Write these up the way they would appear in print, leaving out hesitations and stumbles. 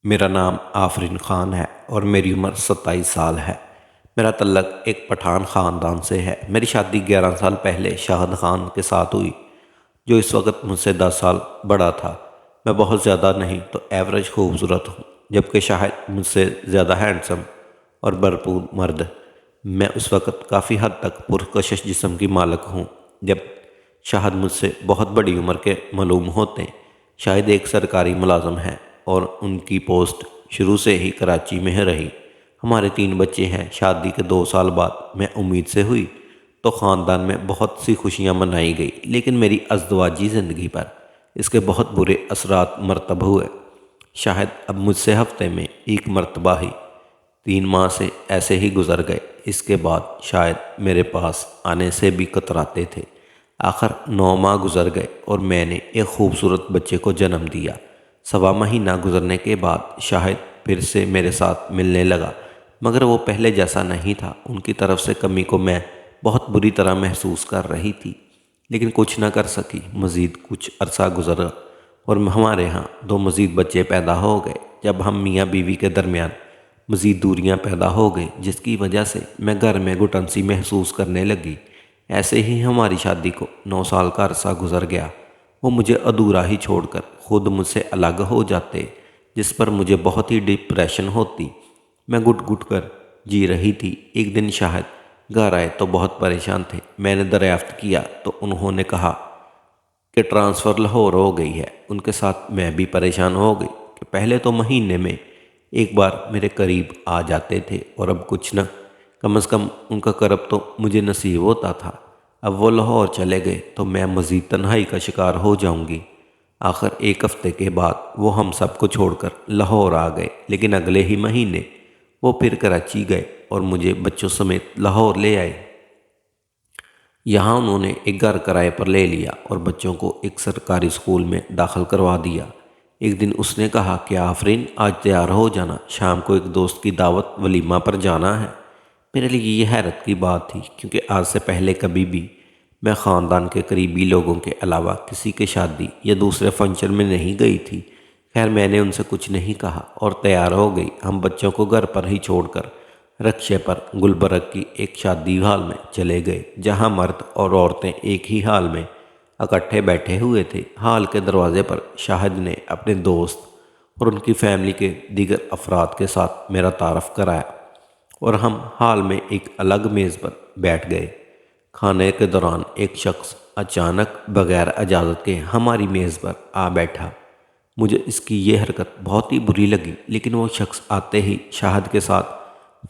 میرا نام آفرین خان ہے اور میری عمر 27 سال ہے۔ میرا تعلق ایک پٹھان خاندان سے ہے۔ میری شادی 11 سال پہلے شاہد خان کے ساتھ ہوئی، جو اس وقت مجھ سے 10 سال بڑا تھا۔ میں بہت زیادہ نہیں تو ایوریج خوبصورت ہوں، جبکہ شاہد مجھ سے زیادہ ہینڈسم اور بھرپور مرد۔ میں اس وقت کافی حد تک پرکشش جسم کی مالک ہوں، جب شاہد مجھ سے بہت بڑی عمر کے معلوم ہوتے ہیں۔ شاہد ایک سرکاری ملازم ہیں اور ان کی پوسٹ شروع سے ہی کراچی میں رہی۔ ہمارے 3 بچے ہیں۔ شادی کے 2 سال بعد میں امید سے ہوئی تو خاندان میں بہت سی خوشیاں منائی گئی، لیکن میری ازدواجی زندگی پر اس کے بہت برے اثرات مرتب ہوئے۔ شاہد اب مجھ سے ہفتے میں ایک مرتبہ ہی 3 ماہ سے ایسے ہی گزر گئے۔ اس کے بعد شاید میرے پاس آنے سے بھی کتراتے تھے۔ آخر 9 ماہ گزر گئے اور میں نے ایک خوبصورت بچے کو جنم دیا۔ 1.25 مہینہ گزرنے کے بعد شاہد پھر سے میرے ساتھ ملنے لگا، مگر وہ پہلے جیسا نہیں تھا۔ ان کی طرف سے کمی کو میں بہت بری طرح محسوس کر رہی تھی، لیکن کچھ نہ کر سکی۔ مزید کچھ عرصہ گزرا اور ہمارے ہاں 2 مزید بچے پیدا ہو گئے۔ جب ہم میاں بیوی کے درمیان مزید دوریاں پیدا ہو گئی، جس کی وجہ سے میں گھر میں گھٹن سی محسوس کرنے لگی۔ ایسے ہی ہماری شادی کو 9 سال کا عرصہ گزر گیا۔ وہ مجھے ادھورا ہی چھوڑ کر خود مجھ سے الگ ہو جاتے، جس پر مجھے بہت ہی ڈپریشن ہوتی۔ میں گھٹ گھٹ کر جی رہی تھی۔ ایک دن شاہد گھر آئے تو بہت پریشان تھے۔ میں نے دریافت کیا تو انہوں نے کہا کہ ٹرانسفر لاہور ہو گئی ہے۔ ان کے ساتھ میں بھی پریشان ہو گئی کہ پہلے تو مہینے میں ایک بار میرے قریب آ جاتے تھے، اور اب کچھ نہ کم از کم ان کا قرب تو مجھے نصیب ہوتا تھا۔ اب وہ لاہور چلے گئے تو میں مزید تنہائی کا شکار ہو جاؤں گی۔ آخر 1 ہفتے کے بعد وہ ہم سب کو چھوڑ کر لاہور آ گئے، لیکن اگلے ہی مہینے وہ پھر کراچی گئے اور مجھے بچوں سمیت لاہور لے آئے۔ یہاں انہوں نے ایک گھر کرائے پر لے لیا اور بچوں کو ایک سرکاری اسکول میں داخل کروا دیا۔ ایک دن اس نے کہا کہ آفرین، آج تیار ہو جانا، شام کو ایک دوست کی دعوت ولیمہ پر جانا ہے۔ میرے لیے یہ حیرت کی بات تھی، کیونکہ آج سے پہلے کبھی بھی میں خاندان کے قریبی لوگوں کے علاوہ کسی کے شادی یا دوسرے فنکشن میں نہیں گئی تھی۔ خیر، میں نے ان سے کچھ نہیں کہا اور تیار ہو گئی۔ ہم بچوں کو گھر پر ہی چھوڑ کر رکشے پر گلبرگ کی ایک شادی ہال میں چلے گئے، جہاں مرد اور عورتیں ایک ہی ہال میں اکٹھے بیٹھے ہوئے تھے۔ ہال کے دروازے پر شاہد نے اپنے دوست اور ان کی فیملی کے دیگر افراد کے ساتھ میرا تعارف کرایا، اور ہم ہال میں ایک الگ میز پر بیٹھ گئے۔ کھانے کے دوران ایک شخص اچانک بغیر اجازت کے ہماری میز پر آ بیٹھا۔ مجھے اس کی یہ حرکت بہت ہی بری لگی، لیکن وہ شخص آتے ہی شاہد کے ساتھ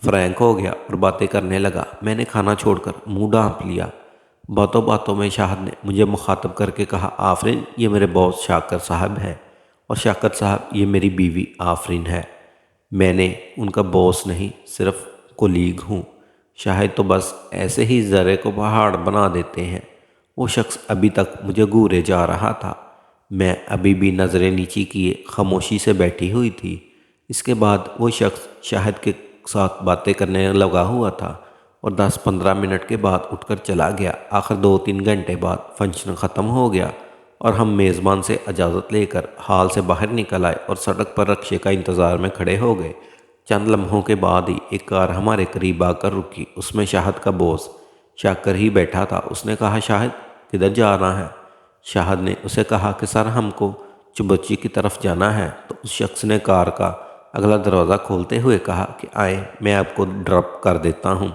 فرینک ہو گیا اور باتیں کرنے لگا۔ میں نے کھانا چھوڑ کر منہ ڈھانپ لیا۔ باتوں باتوں میں شاہد نے مجھے مخاطب کر کے کہا، آفرین، یہ میرے باس شاکر صاحب ہے، اور شاکر صاحب، یہ میری بیوی آفرین ہے۔ میں نے ان کا باس نہیں، صرف کولیگ ہوں۔ شاہد تو بس ایسے ہی ذرے کو پہاڑ بنا دیتے ہیں۔ وہ شخص ابھی تک مجھے گھورے جا رہا تھا۔ میں ابھی بھی نظریں نیچی کیے خاموشی سے بیٹھی ہوئی تھی۔ اس کے بعد وہ شخص شاہد کے ساتھ باتیں کرنے لگا ہوا تھا اور 10-15 منٹ کے بعد اٹھ کر چلا گیا۔ آخر 2-3 گھنٹے بعد فنکشن ختم ہو گیا اور ہم میزبان سے اجازت لے کر ہال سے باہر نکل آئے اور سڑک پر رکشے کا انتظار میں کھڑے ہو گئے۔ چند لمحوں کے بعد ہی ایک کار ہمارے قریب آ کر رکی۔ اس میں شاہد کا باس شاکر ہی بیٹھا تھا۔ اس نے کہا، شاہد، کدھر جا رہا ہے؟ شاہد نے اسے کہا کہ سر، ہم کو چبچی کی طرف جانا ہے۔ تو اس شخص نے کار کا اگلا دروازہ کھولتے ہوئے کہا کہ آئیں، میں آپ کو ڈراپ کر دیتا ہوں۔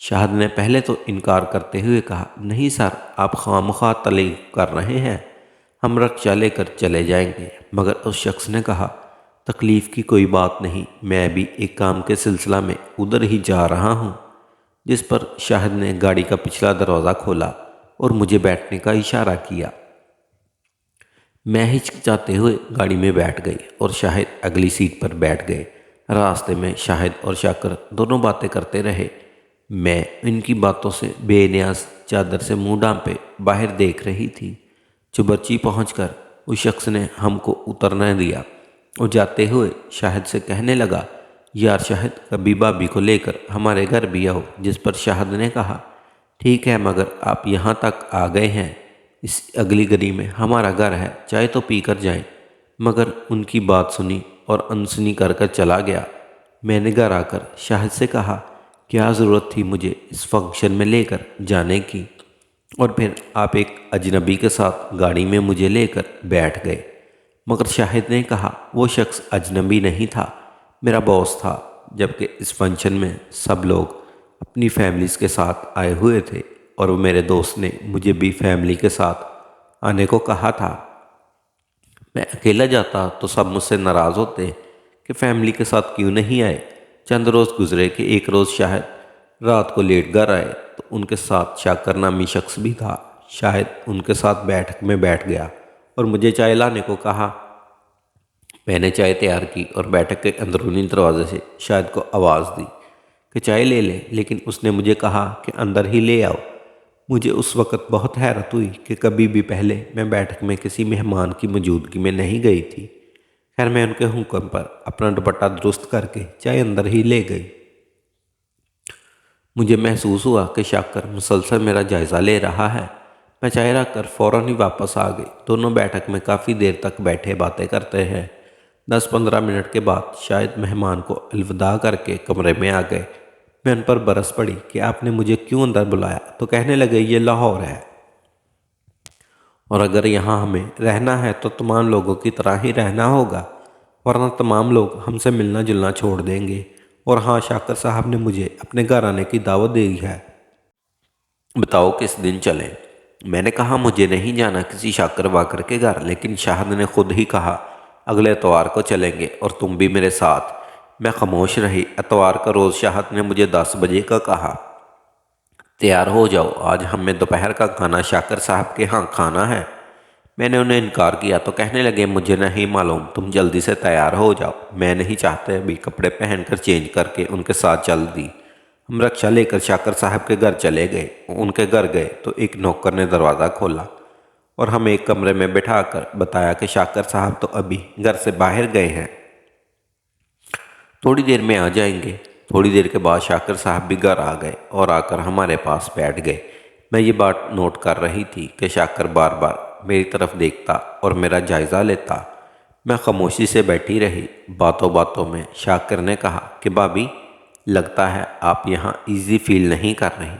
شاہد نے پہلے تو انکار کرتے ہوئے کہا، نہیں سر، آپ خواہ تلقی کر رہے ہیں، ہم رکشہ لے کر چلے جائیں گے۔ مگر اس شخص نے کہا، تکلیف کی کوئی بات نہیں، میں بھی ایک کام کے سلسلہ میں ادھر ہی جا رہا ہوں۔ جس پر شاہد نے گاڑی کا پچھلا دروازہ کھولا اور مجھے بیٹھنے کا اشارہ کیا۔ میں ہچکچاتے ہوئے گاڑی میں بیٹھ گئی اور شاہد اگلی سیٹ پر بیٹھ گئے۔ راستے میں شاہد اور شاکر دونوں باتیں کرتے رہے۔ میں ان کی باتوں سے بے نیاز چادر سے منہ ڈھانپے باہر دیکھ رہی تھی۔ چبرچی پہنچ کر اس شخص نے ہم کو اترنے دیا اور جاتے ہوئے شاہد سے کہنے لگا، یار شاہد، کبھی بھابھی کو لے کر ہمارے گھر بھی آؤ۔ جس پر شاہد نے کہا، ٹھیک ہے، مگر آپ یہاں تک آ گئے ہیں، اس اگلی گلی میں ہمارا گھر ہے، چائے تو پی کر جائیں۔ مگر ان کی بات سنی اور انسنی کر چلا گیا۔ میں نے گھر آ کر شاہد سے کہا کیا ضرورت تھی مجھے اس فنکشن میں لے کر جانے کی، اور پھر آپ ایک اجنبی کے ساتھ گاڑی میں مجھے لے کر بیٹھ گئے۔ مگر شاہد نے کہا وہ شخص اجنبی نہیں تھا، میرا باس تھا، جبکہ اس فنکشن میں سب لوگ اپنی فیملیز کے ساتھ آئے ہوئے تھے، اور وہ میرے دوست نے مجھے بھی فیملی کے ساتھ آنے کو کہا تھا۔ میں اکیلا جاتا تو سب مجھ سے ناراض ہوتے کہ فیملی کے ساتھ کیوں نہیں آئے۔ چند روز گزرے کہ ایک روز شاہد رات کو لیٹ گھر آئے تو ان کے ساتھ شاکر نامی شخص بھی تھا۔ شاہد ان کے ساتھ بیٹھک میں بیٹھ گیا اور مجھے چائے لانے کو کہا۔ میں نے چائے تیار کی اور بیٹھک کے اندرونی دروازے سے شاہد کو آواز دی کہ چائے لے لے، لیکن اس نے مجھے کہا کہ اندر ہی لے آؤ۔ مجھے اس وقت بہت حیرت ہوئی کہ کبھی بھی پہلے میں بیٹھک میں کسی مہمان کی موجودگی میں نہیں گئی تھی۔ خیر میں ان کے حکم پر اپنا دوپٹہ درست کر کے چائے اندر ہی لے گئی۔ مجھے محسوس ہوا کہ شاکر مسلسل میرا جائزہ لے رہا ہے۔ میں چائے رکھ کر فوراً ہی واپس آ گئی۔ دونوں بیٹھک میں کافی دیر تک بیٹھے باتیں کرتے ہیں۔ 10-15 منٹ کے بعد شاید مہمان کو الوداع کر کے کمرے میں آ گئے۔ میں ان پر برس پڑی کہ آپ نے مجھے کیوں اندر بلایا، تو کہنے لگے یہ لاہور ہے، اور اگر یہاں ہمیں رہنا ہے تو تمام لوگوں کی طرح ہی رہنا ہوگا، ورنہ تمام لوگ ہم سے ملنا جلنا چھوڑ دیں گے۔ اور ہاں، شاکر صاحب نے مجھے اپنے گھر آنے کی دعوت دی ہے، بتاؤ کس دن چلیں؟ میں نے کہا مجھے نہیں جانا کسی شاکر واکر کے گھر، لیکن شاہد نے خود ہی کہا اگلے اتوار کو چلیں گے اور تم بھی میرے ساتھ۔ میں خاموش رہی۔ اتوار کا روز شاہد نے مجھے 10 بجے کا کہا تیار ہو جاؤ، آج ہمیں دوپہر کا کھانا شاکر صاحب کے ہاں کھانا ہے۔ میں نے انہیں انکار کیا تو کہنے لگے مجھے نہیں معلوم، تم جلدی سے تیار ہو جاؤ۔ میں نہیں چاہتے ابھی کپڑے پہن کر چینج کر کے ان کے ساتھ چل دی۔ ہم رکشہ لے کر شاکر صاحب کے گھر چلے گئے۔ ان کے گھر گئے تو ایک نوکر نے دروازہ کھولا اور ہمیں ایک کمرے میں بٹھا کر بتایا کہ شاکر صاحب تو ابھی گھر سے باہر گئے ہیں، تھوڑی دیر میں آ جائیں گے۔ تھوڑی دیر کے بعد شاکر صاحب بھی گھر آ گئے اور آ کر ہمارے پاس بیٹھ گئے۔ میں یہ بات نوٹ کر رہی تھی کہ شاکر بار بار میری طرف دیکھتا اور میرا جائزہ لیتا۔ میں خاموشی سے بیٹھی رہی۔ باتوں باتوں میں شاکر نے کہا کہ بھابی لگتا ہے آپ یہاں ایزی فیل نہیں کر رہی۔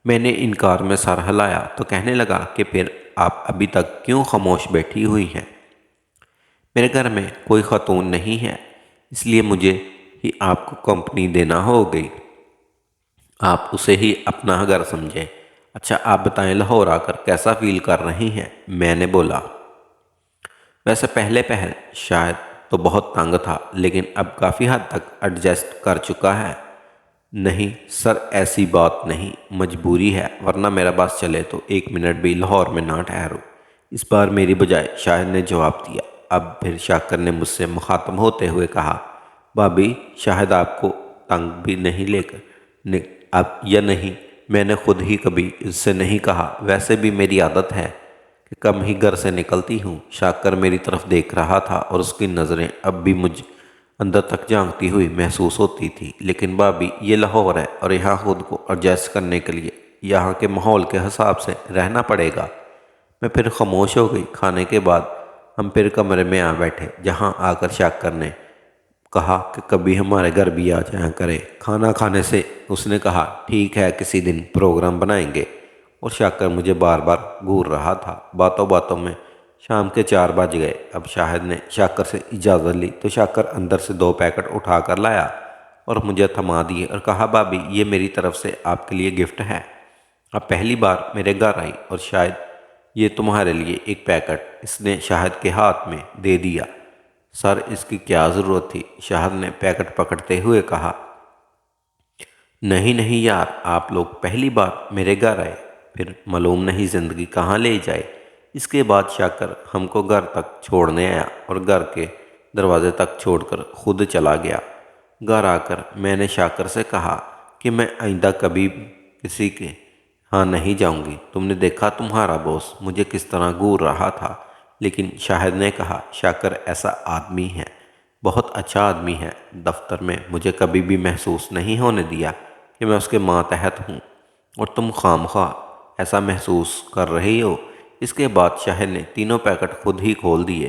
میں نے انکار میں سر ہلایا تو کہنے لگا کہ پھر آپ ابھی تک کیوں خاموش بیٹھی ہوئی ہیں؟ میرے گھر میں کوئی خاتون نہیں ہے، اس لیے مجھے ہی آپ کو کمپنی دینا ہو گئی، آپ اسے ہی اپنا گھر سمجھیں۔ اچھا آپ بتائیں لاہور آ کر کیسا فیل کر رہی ہیں؟ میں نے بولا ویسے پہلے پہل شاید تو بہت تنگ تھا، لیکن اب کافی حد تک ایڈجسٹ کر چکا ہے۔ نہیں سر ایسی بات نہیں، مجبوری ہے، ورنہ میرا باس چلے تو 1 منٹ بھی لاہور میں نہ ٹھہرو۔ اس بار میری بجائے شاہد نے جواب دیا۔ اب پھر شاکر نے مجھ سے مخاطب ہوتے ہوئے کہا بھابی شاہد آپ کو تنگ بھی نہیں لے کر اب یا نہیں؟ میں نے خود ہی کبھی اس سے نہیں کہا، ویسے بھی میری عادت ہے کہ کم ہی گھر سے نکلتی ہوں۔ شاکر میری طرف دیکھ رہا تھا اور اس کی نظریں اب بھی مجھ اندر تک جھانکتی ہوئی محسوس ہوتی تھی۔ لیکن بھابی یہ لاہور ہے اور یہاں خود کو ایڈجسٹ کرنے کے لیے یہاں کے ماحول کے حساب سے رہنا پڑے گا۔ میں پھر خاموش ہو گئی۔ کھانے کے بعد ہم پھر کمرے میں آ بیٹھے، جہاں آ کر شاکر نے کہا کہ کبھی ہمارے گھر بھی آ جایا کرے۔ کھانا کھانے سے اس نے کہا ٹھیک ہے کسی دن پروگرام بنائیں گے، اور شاکر مجھے بار بار گھور رہا تھا۔ باتوں باتوں میں شام کے 4 بج گئے۔ اب شاہد نے شاکر سے اجازت لی تو شاکر اندر سے 2 پیکٹ اٹھا کر لایا اور مجھے تھما دیے اور کہا بھابی یہ میری طرف سے آپ کے لیے گفٹ ہے، اب پہلی بار میرے گھر آئی اور شاید یہ تمہارے لیے ایک پیکٹ۔ اس نے شاہد کے ہاتھ میں دے دیا۔ سر اس کی کیا ضرورت تھی؟ شاہد نے پیکٹ پکڑتے ہوئے کہا نہیں نہیں یار، آپ لوگ پہلی بار میرے گھر آئے، پھر معلوم نہیں زندگی کہاں لے جائے۔ اس کے بعد شاکر ہم کو گھر تک چھوڑنے آیا اور گھر کے دروازے تک چھوڑ کر خود چلا گیا۔ گھر آ کر میں نے شاکر سے کہا کہ میں آئندہ کبھی کسی کے ہاں نہیں جاؤں گی۔ تم نے دیکھا تمہارا باس مجھے کس طرح گھور رہا تھا، لیکن شاہد نے کہا شاکر ایسا آدمی ہے، بہت اچھا آدمی ہے، دفتر میں مجھے کبھی بھی محسوس نہیں ہونے دیا کہ میں اس کے ماتحت ہوں، اور تم خواہ ایسا محسوس کر رہی ہو۔ اس کے بعد شاہد نے 3 پیکٹ خود ہی کھول دیے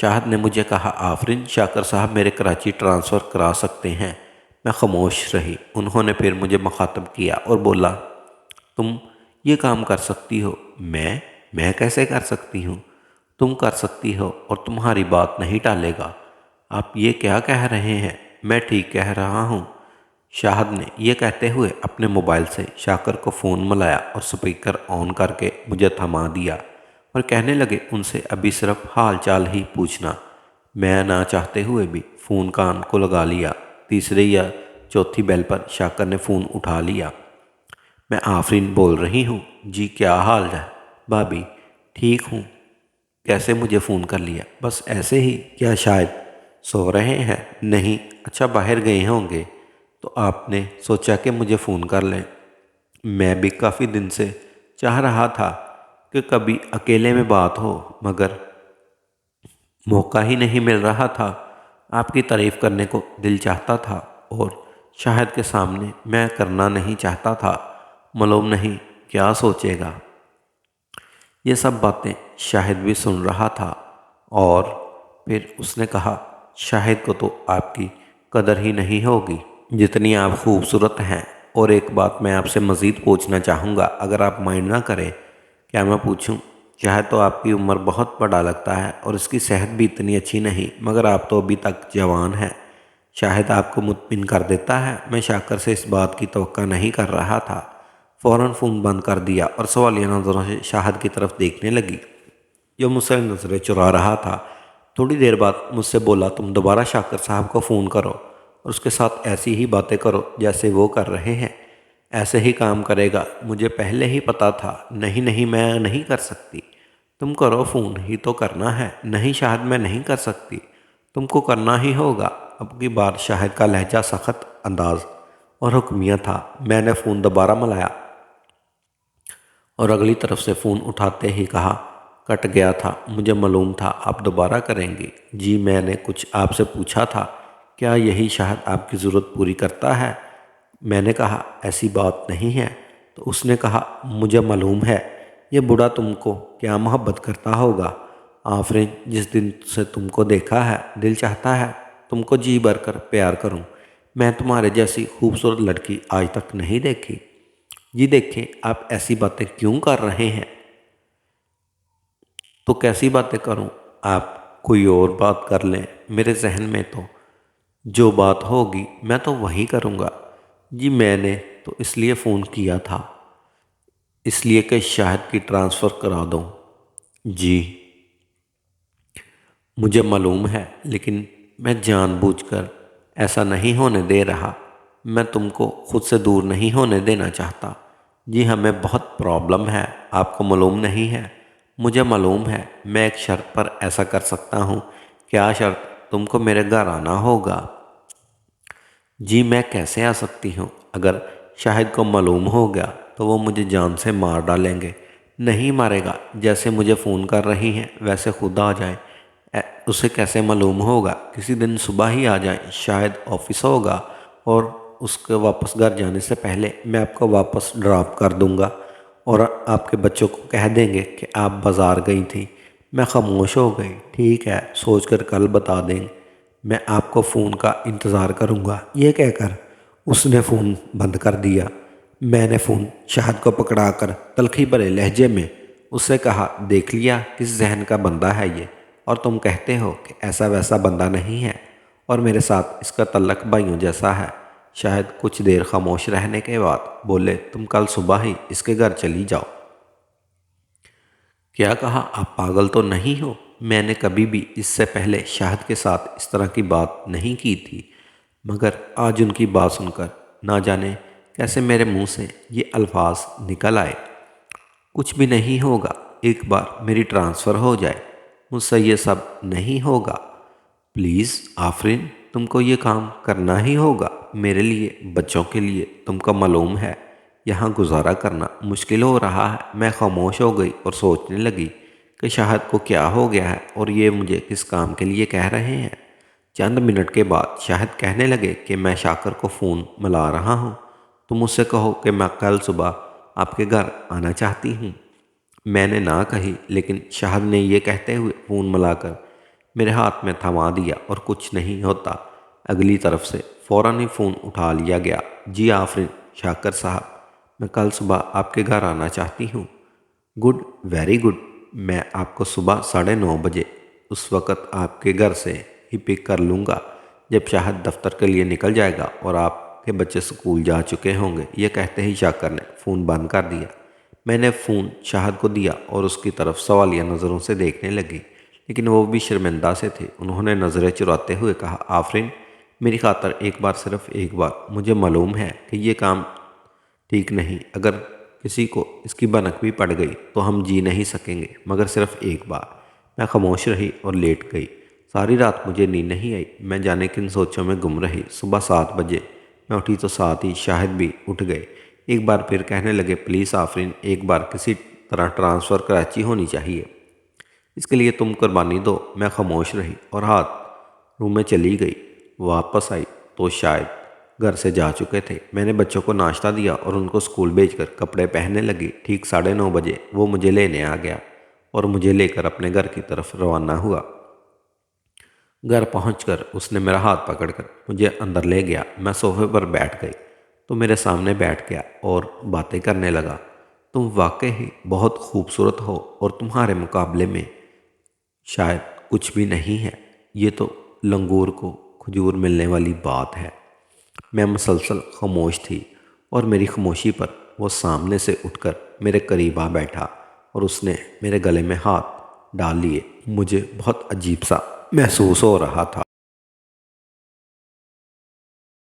شاہد نے مجھے کہا آفرین شاکر صاحب میرے کراچی ٹرانسفر کرا سکتے ہیں۔ میں خاموش رہی۔ انہوں نے پھر مجھے مخاطب کیا اور بولا تم یہ کام کر سکتی ہو۔ میں کیسے کر سکتی ہوں؟ تم کر سکتی ہو اور تمہاری بات نہیں ٹالے گا۔ آپ یہ کیا کہہ رہے ہیں؟ میں ٹھیک کہہ رہا ہوں۔ شاہد نے یہ کہتے ہوئے اپنے موبائل سے شاکر کو فون ملایا اور سپیکر آن کر کے مجھے تھما دیا اور کہنے لگے ان سے ابھی صرف حال چال ہی پوچھنا۔ میں نہ چاہتے ہوئے بھی فون کان کو لگا لیا۔ تیسری یا چوتھی بیل پر شاکر نے فون اٹھا لیا۔ میں آفرین بول رہی ہوں۔ جی کیا حال ہے بھابی؟ ٹھیک ہوں۔ کیسے مجھے فون کر لیا؟ بس ایسے ہی۔ کیا شاید سو رہے ہیں؟ نہیں۔ اچھا باہر گئے ہوں گے تو آپ نے سوچا کہ مجھے فون کر لیں۔ میں بھی کافی دن سے چاہ رہا تھا کہ کبھی اکیلے میں بات ہو مگر موقع ہی نہیں مل رہا تھا۔ آپ کی تعریف کرنے کو دل چاہتا تھا اور شاہد کے سامنے میں کرنا نہیں چاہتا تھا۔ معلوم نہیں کیا سوچے گا۔ یہ سب باتیں شاہد بھی سن رہا تھا اور پھر اس نے کہا شاہد کو تو آپ کی قدر ہی نہیں ہوگی جتنی آپ خوبصورت ہیں۔ اور ایک بات میں آپ سے مزید پوچھنا چاہوں گا اگر آپ مائنڈ نہ کریں۔ کیا میں پوچھوں؟ شاہد تو آپ کی عمر بہت بڑا لگتا ہے اور اس کی صحت بھی اتنی اچھی نہیں مگر آپ تو ابھی تک جوان ہیں۔ شاہد آپ کو مطمئن کر دیتا ہے۔ میں شاکر سے اس بات کی توقع نہیں کر رہا تھا۔ فوراً فون بند کر دیا اور سوالیہ نظروں سے شاہد کی طرف دیکھنے لگی جو مجھ سے نظریں چرا رہا تھا۔ تھوڑی دیر بعد مجھ سے بولا تم دوبارہ شاکر صاحب کو فون کرو اور اس کے ساتھ ایسی ہی باتیں کرو جیسے وہ کر رہے ہیں۔ ایسے ہی کام کرے گا۔ مجھے پہلے ہی پتا تھا۔ نہیں میں نہیں کر سکتی۔ تم کرو، فون ہی تو کرنا ہے۔ نہیں شاہد میں نہیں کر سکتی، تم کو کرنا ہی ہوگا۔ اب کی بار شاہد کا لہجہ سخت انداز اور حکمیہ تھا۔ میں نے فون دوبارہ ملایا اور اگلی طرف سے فون اٹھاتے ہی کہا کٹ گیا تھا۔ مجھے معلوم تھا آپ دوبارہ کریں گی۔ جی میں نے کچھ آپ سے پوچھا تھا۔ کیا یہی شاہد آپ کی ضرورت پوری کرتا ہے؟ میں نے کہا ایسی بات نہیں ہے۔ تو اس نے کہا مجھے معلوم ہے یہ بوڑھا تم کو کیا محبت کرتا ہوگا۔ آفرین جس دن سے تم کو دیکھا ہے دل چاہتا ہے تم کو جی بھر کر پیار کروں۔ میں تمہارے جیسی خوبصورت لڑکی آج تک نہیں دیکھی۔ جی دیکھیں آپ ایسی باتیں کیوں کر رہے ہیں؟ تو کیسی باتیں کروں؟ آپ کوئی اور بات کر لیں۔ میرے ذہن میں تو جو بات ہوگی میں تو وہی کروں گا۔ جی میں نے تو اس لیے فون کیا تھا، اس لیے کہ شاہد کی ٹرانسفر کرا دوں۔ جی مجھے معلوم ہے لیکن میں جان بوجھ کر ایسا نہیں ہونے دے رہا۔ میں تم کو خود سے دور نہیں ہونے دینا چاہتا۔ جی ہمیں بہت پرابلم ہے، آپ کو معلوم نہیں ہے۔ مجھے معلوم ہے۔ میں ایک شرط پر ایسا کر سکتا ہوں۔ کیا شرط؟ تم کو میرے گھر آنا ہوگا۔ جی میں کیسے آ سکتی ہوں؟ اگر شاہد کو معلوم ہو گیا تو وہ مجھے جان سے مار ڈالیں گے۔ نہیں مارے گا۔ جیسے مجھے فون کر رہی ہیں ویسے خود آ جائیں۔ اسے کیسے معلوم ہوگا؟ کسی دن صبح ہی آ جائیں۔ شاید آفس ہوگا اور اس کے واپس گھر جانے سے پہلے میں آپ کو واپس ڈراپ کر دوں گا اور آپ کے بچوں کو کہہ دیں گے کہ آپ بازار گئی تھیں۔ میں خاموش ہو گئی۔ ٹھیک ہے سوچ کر کل بتا دیں۔ میں آپ کو فون کا انتظار کروں گا۔ یہ کہہ کر اس نے فون بند کر دیا۔ میں نے فون شاہد کو پکڑا کر تلخی بھرے لہجے میں اس سے کہا دیکھ لیا کس ذہن کا بندہ ہے یہ، اور تم کہتے ہو کہ ایسا ویسا بندہ نہیں ہے اور میرے ساتھ اس کا تعلق بھائیوں جیسا ہے۔ شاہد کچھ دیر خاموش رہنے کے بعد بولے تم کل صبح ہی اس کے گھر چلی جاؤ۔ کیا کہا؟ آپ پاگل تو نہیں ہو؟ میں نے کبھی بھی اس سے پہلے شاہد کے ساتھ اس طرح کی بات نہیں کی تھی مگر آج ان کی بات سن کر نہ جانے کیسے میرے منہ سے یہ الفاظ نکل آئے۔ کچھ بھی نہیں ہوگا، ایک بار میری ٹرانسفر ہو جائے مجھ سے یہ سب نہیں ہوگا۔ پلیز آفرین تم کو یہ کام کرنا ہی ہوگا میرے لیے، بچوں کے لیے۔ تم کو معلوم ہے یہاں گزارا کرنا مشکل ہو رہا ہے۔ میں خاموش ہو گئی اور سوچنے لگی کہ شاہد کو کیا ہو گیا ہے اور یہ مجھے کس کام کے لیے کہہ رہے ہیں۔ چند منٹ کے بعد شاہد کہنے لگے کہ میں شاکر کو فون ملا رہا ہوں، تم اس سے کہو کہ میں کل صبح آپ کے گھر آنا چاہتی ہوں۔ میں نے نہ کہی لیکن شاہد نے یہ کہتے ہوئے فون ملا کر میرے ہاتھ میں تھما دیا اور کچھ نہیں ہوتا اگلی طرف سے فوراً ہی فون اٹھا لیا گیا۔ جی آفرین شاکر صاحب، میں کل صبح آپ کے گھر آنا چاہتی ہوں۔ Good, very good. میں آپ کو صبح 9:30 بجے اس وقت آپ کے گھر سے ہی پک کر لوں گا جب شاہد دفتر کے لیے نکل جائے گا اور آپ کے بچے اسکول جا چکے ہوں گے۔ یہ کہتے ہی شاکر نے فون بند کر دیا۔ میں نے فون شاہد کو دیا اور اس کی طرف سوالیہ نظروں سے دیکھنے لگی، لیکن وہ بھی شرمندہ سے تھے۔ انہوں نے نظریں چراتے ہوئے کہا، آفرین میری خاطر ایک بار، صرف ایک بار، مجھے معلوم ہے کہ یہ کام ٹھیک نہیں، اگر کسی کو اس کی بھنک بھی پڑ گئی تو ہم جی نہیں سکیں گے، مگر صرف ایک بار۔ میں خاموش رہی اور لیٹ گئی۔ ساری رات مجھے نیند نہیں آئی، میں جانے کن سوچوں میں گم رہی۔ صبح 7 بجے میں اٹھی تو ساتھ ہی شاہد بھی اٹھ گئے۔ ایک بار پھر کہنے لگے، پلیز آفرین ایک بار کسی طرح ٹرانسفر کراچی ہونی چاہیے، اس کے لیے تم قربانی دو۔ میں خاموش رہی اور ہاتھ روم میں چلی گئی۔ واپس آئی تو شاید گھر سے جا چکے تھے۔ میں نے بچوں کو ناشتہ دیا اور ان کو اسکول بھیج کر کپڑے پہننے لگی۔ ٹھیک 9:30 بجے وہ مجھے لینے آ گیا اور مجھے لے کر اپنے گھر کی طرف روانہ ہوا۔ گھر پہنچ کر اس نے میرا ہاتھ پکڑ کر مجھے اندر لے گیا۔ میں صوفے پر بیٹھ گئی تو میرے سامنے بیٹھ گیا اور باتیں کرنے لگا۔ تم واقعی بہت خوبصورت ہو اور تمہارے مقابلے میں شاید کچھ بھی نہیں ہے، یہ تو لنگور کو کھجور ملنے والی بات ہے۔ میں مسلسل خاموش تھی اور میری خاموشی پر وہ سامنے سے اٹھ کر میرے قریب آ بیٹھا اور اس نے میرے گلے میں ہاتھ ڈال لیے۔ مجھے بہت عجیب سا محسوس ہو رہا تھا۔